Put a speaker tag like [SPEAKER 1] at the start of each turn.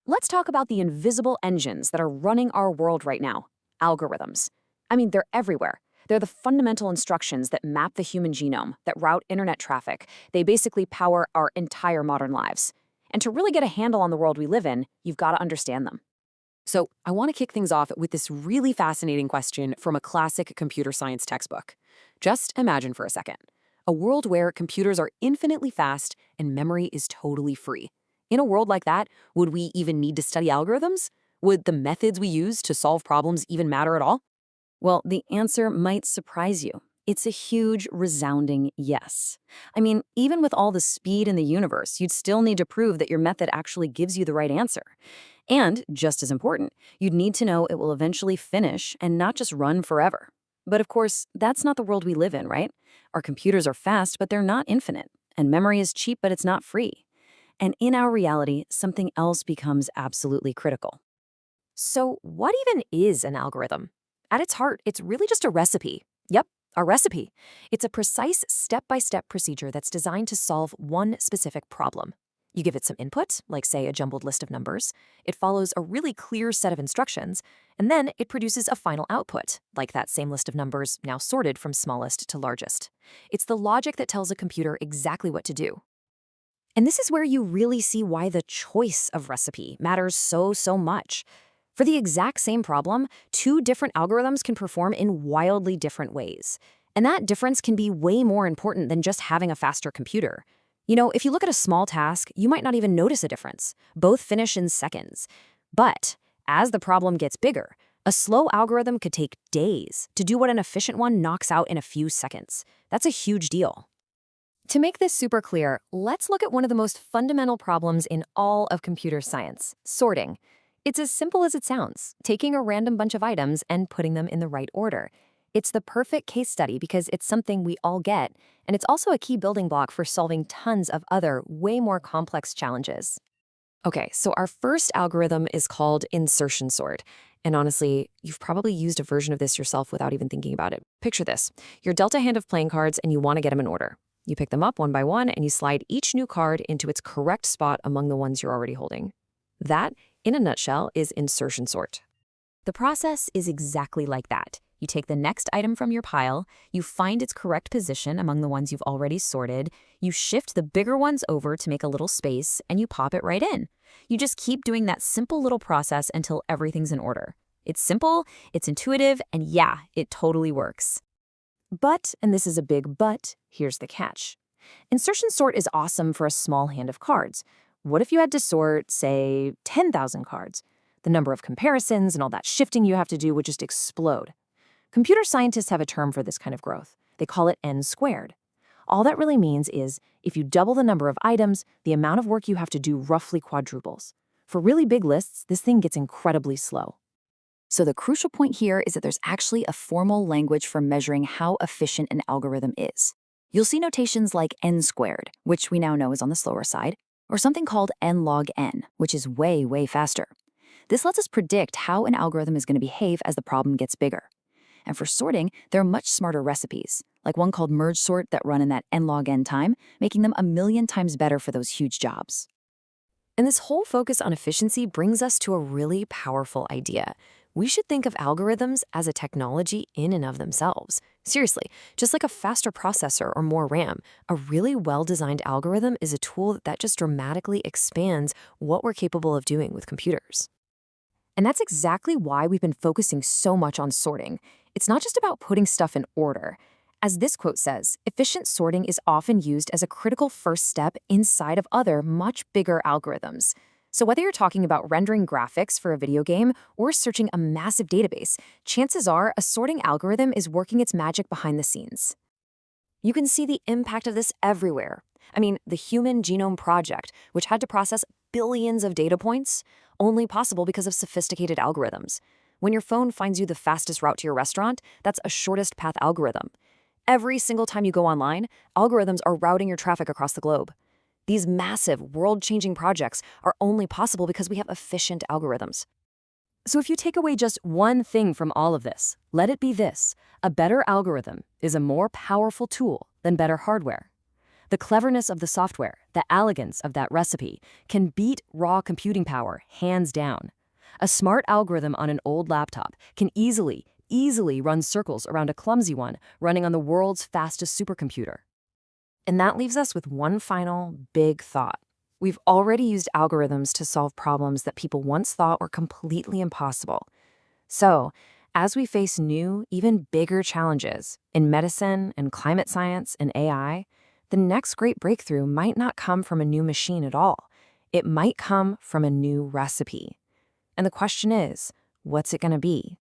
[SPEAKER 1] Let's talk about the invisible engines that are running our world right now, algorithms. I mean, they're everywhere. They're the fundamental instructions that map the human genome, that route internet traffic. They basically power our entire modern lives. And to really get a handle on the world we live in, you've got to understand them. So, I want to kick things off with this really fascinating question from a classic computer science textbook. Just imagine for a second a world where computers are infinitely fast and memory is totally free. In a world like that, would we even need to study algorithms? Would the methods we use to solve problems even matter at all? Well, the answer might surprise you. It's a huge, resounding yes. I mean, even with all the speed in the universe, you'd still need to prove that your method actually gives you the right answer. And, just as important, you'd need to know it will eventually finish and not just run forever. But of course, that's not the world we live in, right? Our computers are fast, but they're not infinite. And memory is cheap, but it's not free. And in our reality, something else becomes absolutely critical. So, what even is an algorithm? At its heart, it's really just a recipe. Yep, a recipe. It's a precise step-by-step procedure that's designed to solve one specific problem. You give it some input, like say a jumbled list of numbers. It follows a really clear set of instructions, and then it produces a final output, like that same list of numbers now sorted from smallest to largest. It's the logic that tells a computer exactly what to do. And this is where you really see why the choice of recipe matters so much. For the exact same problem, two different algorithms can perform in wildly different ways. And that difference can be way more important than just having a faster computer. You know, if you look at a small task, you might not even notice a difference. Both finish in seconds. But as the problem gets bigger, a slow algorithm could take days to do what an efficient one knocks out in a few seconds. That's a huge deal. To make this super clear, let's look at one of the most fundamental problems in all of computer science, sorting. It's as simple as it sounds, taking a random bunch of items and putting them in the right order. It's the perfect case study because it's something we all get, and it's also a key building block for solving tons of other, way more complex challenges. Okay, so our first algorithm is called insertion sort. And honestly, you've probably used a version of this yourself without even thinking about it. Picture this. You're dealt a hand of playing cards and you want to get them in order. You pick them up one by one and you slide each new card into its correct spot among the ones you're already holding. That, in a nutshell, is insertion sort. The process is exactly like that. You take the next item from your pile, you find its correct position among the ones you've already sorted, you shift the bigger ones over to make a little space, and you pop it right in. You just keep doing that simple little process until everything's in order. It's simple, it's intuitive, and yeah, it totally works. But, and this is a big but, here's the catch. Insertion sort is awesome for a small hand of cards. What if you had to sort, say, 10,000 cards? The number of comparisons and all that shifting you have to do would just explode. Computer scientists have a term for this kind of growth. They call it n squared. All that really means is, if you double the number of items, the amount of work you have to do roughly quadruples. For really big lists, this thing gets incredibly slow. So the crucial point here is that there's actually a formal language for measuring how efficient an algorithm is. You'll see notations like n squared, which we now know is on the slower side, or something called n log n, which is way faster. This lets us predict how an algorithm is going to behave as the problem gets bigger. And for sorting, there are much smarter recipes, like one called merge sort that run in that n log n time, making them 1,000,000 times better for those huge jobs. And this whole focus on efficiency brings us to a really powerful idea. We should think of algorithms as a technology in and of themselves. Seriously, just like a faster processor or more RAM, a really well-designed algorithm is a tool that just dramatically expands what we're capable of doing with computers. And that's exactly why we've been focusing so much on sorting. It's not just about putting stuff in order. As this quote says, efficient sorting is often used as a critical first step inside of other, much bigger algorithms. So whether you're talking about rendering graphics for a video game or searching a massive database, chances are a sorting algorithm is working its magic behind the scenes. You can see the impact of this everywhere. I mean, the Human Genome Project, which had to process billions of data points, only possible because of sophisticated algorithms. When your phone finds you the fastest route to your restaurant, that's a shortest path algorithm. Every single time you go online, algorithms are routing your traffic across the globe. These massive, world-changing projects are only possible because we have efficient algorithms. So if you take away just one thing from all of this, let it be this: a better algorithm is a more powerful tool than better hardware.
[SPEAKER 2] The cleverness of the software, the elegance of that recipe, can beat raw computing power hands down. A smart algorithm on an old laptop can easily run circles around a clumsy one running on the world's fastest supercomputer.
[SPEAKER 1] And that leaves us with one final big thought. We've already used algorithms to solve problems that people once thought were completely impossible. So, as we face new, even bigger challenges in medicine and climate science and AI, the next great breakthrough might not come from a new machine at all. It might come from a new recipe. And the question is, what's it going to be?